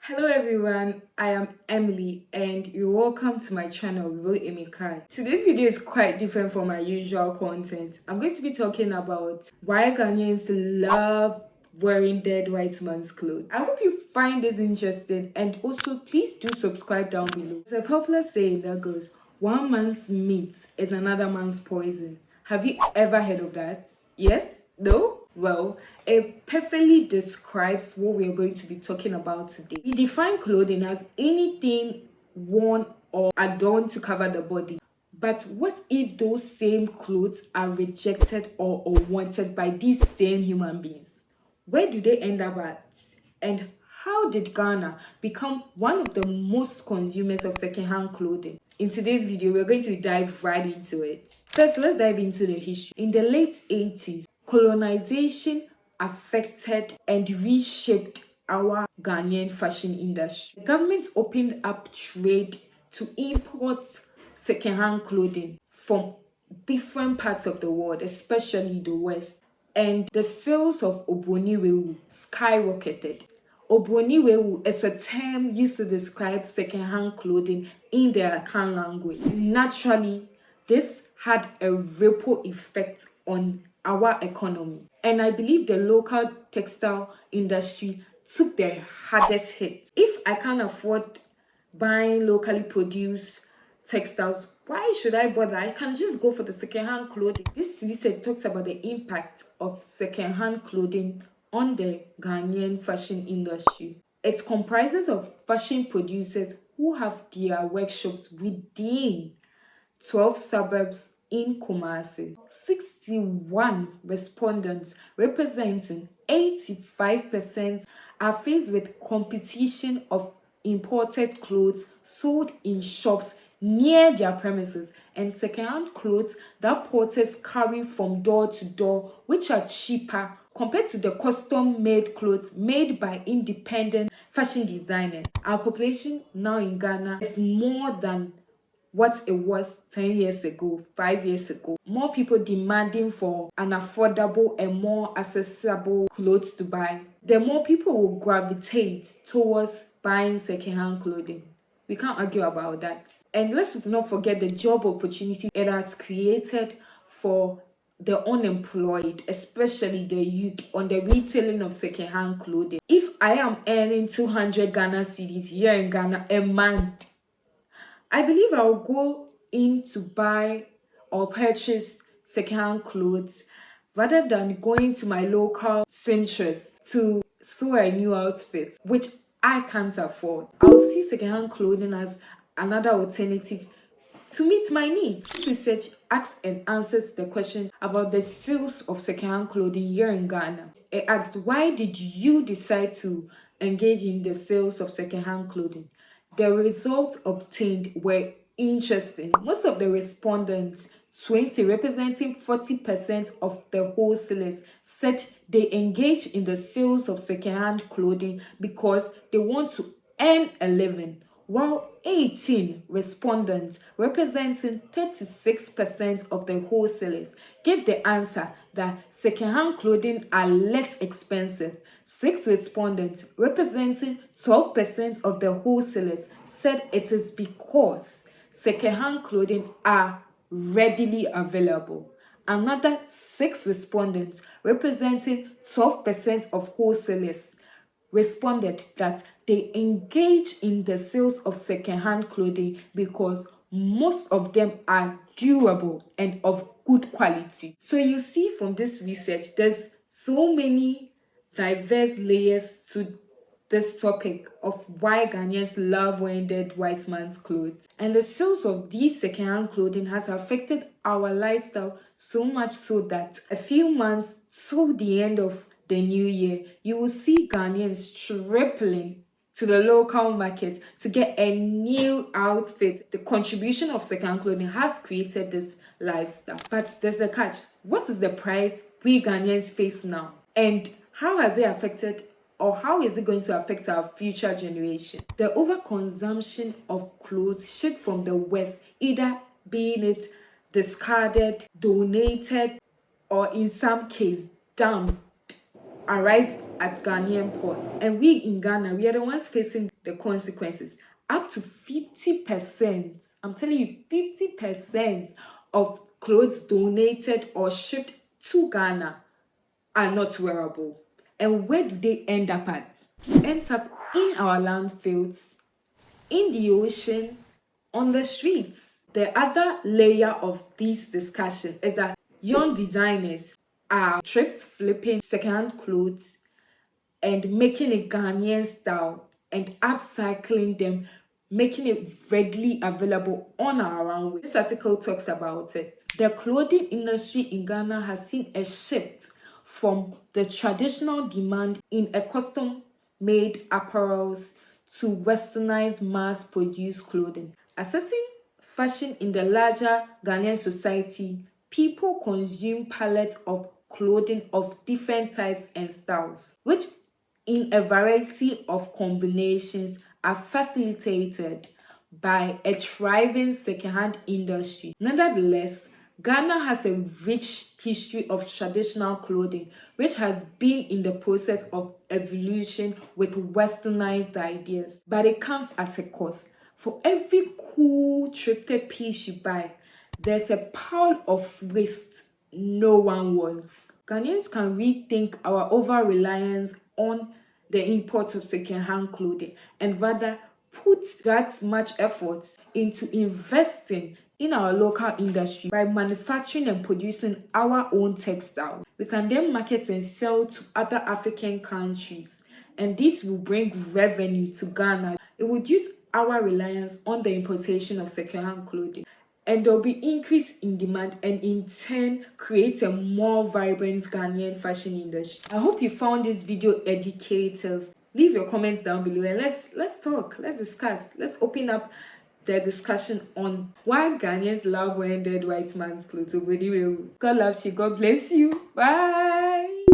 Hello everyone, I am Emily and you're welcome to my channel realemikai. Today's video is quite different from my usual content. I'm going to be talking about why Ghanaians love wearing dead white man's clothes. I hope you find this interesting, and also please do subscribe down below. There's a popular saying that goes, one man's meat is another man's poison. Have you ever heard of that? Yes? No? Well, it perfectly describes what we are going to be talking about today. We define clothing as anything worn or adorned to cover the body. But what if those same clothes are rejected or unwanted by these same human beings? Where do they end up at? And how did Ghana become one of the most consumers of secondhand clothing? In today's video, we're going to dive right into it. First, let's dive into the history. In the late 80s, colonization affected and reshaped our Ghanaian fashion industry. The government opened up trade to import secondhand clothing from different parts of the world, especially the West, and the sales of obroni wawu skyrocketed. Obroni wawu is a term used to describe secondhand clothing in the Akan language. Naturally, this had a ripple effect on our economy, and I believe the local textile industry took the hardest hit. If I can't afford buying locally produced textiles, why should I bother? I can just go for the secondhand clothing. This research talks about the impact of secondhand clothing on the Ghanaian fashion industry. It comprises of fashion producers who have their workshops within 12 suburbs in Kumasi. 61 respondents, representing 85%, are faced with competition of imported clothes sold in shops near their premises and second-hand clothes that porters carry from door to door, which are cheaper compared to the custom-made clothes made by independent fashion designers. Our population now in Ghana is more than what it was 10 years ago, 5 years ago. More people demanding for an affordable and more accessible clothes to buy. The more people will gravitate towards buying secondhand clothing. We can't argue about that. And let's not forget the job opportunity it has created for the unemployed, especially the youth, on the retailing of secondhand clothing. If I am earning 200 Ghana cedis here in Ghana a month, I believe I'll go in to buy or purchase secondhand clothes rather than going to my local seamstress to sew a new outfit, which I can't afford. I'll see secondhand clothing as another alternative to meet my needs. This research asks and answers the question about the sales of secondhand clothing here in Ghana. It asks, why did you decide to engage in the sales of secondhand clothing? The results obtained were interesting. Most of the respondents, 20, representing 40% of the wholesalers, said they engage in the sales of secondhand clothing because they want to earn a living, while 18 respondents, representing 36% of the wholesalers, gave the answer that secondhand clothing are less expensive. 6 respondents, representing 12% of the wholesalers, said it is because secondhand clothing are readily available. Another 6 respondents, representing 12% of wholesalers, responded that they engage in the sales of secondhand clothing because most of them are durable and of good quality. So you see from this research, there's so many diverse layers to this topic of why Ghanaians love wearing dead white man's clothes. And the sales of these secondhand clothing has affected our lifestyle so much so that a few months to the end of the new year, you will see Ghanaians tripling to the local market to get a new outfit. The contribution of second clothing has created this lifestyle. But there's a catch. What is the price we Ghanaians face now? And how has it affected, or how is it going to affect our future generation? The overconsumption of clothes shipped from the West, either being it discarded, donated, or in some case dumped, arrive at Ghanaian ports. And we in Ghana, we are the ones facing the consequences. Up to 50%, I'm telling you, 50% of clothes donated or shipped to Ghana are not wearable. And where do they end up at? Ends up in our landfills, in the ocean, on the streets. The other layer of this discussion is that young designers are thrift flipping secondhand clothes and making a Ghanaian style and upcycling them, making it readily available on our runway. This article talks about it. The clothing industry in Ghana has seen a shift from the traditional demand in a custom-made apparels to westernized mass-produced clothing. Assessing fashion in the larger Ghanaian society, people consume palettes of clothing of different types and styles, which in a variety of combinations are facilitated by a thriving second-hand industry. Nonetheless, Ghana has a rich history of traditional clothing, which has been in the process of evolution with westernized ideas. But it comes at a cost. For every cool thrifted piece you buy, there's a pile of waste no one wants. Ghanaians can rethink our over-reliance on the import of second-hand clothing and rather put that much effort into investing in our local industry by manufacturing and producing our own textiles. We can then market and sell to other African countries, and this will bring revenue to Ghana. It would use our reliance on the importation of second-hand clothing, and there will be increase in demand and in turn create a more vibrant Ghanaian fashion industry. I hope you found this video educative. Leave your comments down below and let's talk, let's discuss, let's open up the discussion on why Ghanaians love wearing dead white man's clothes. God loves you. God bless you. Bye.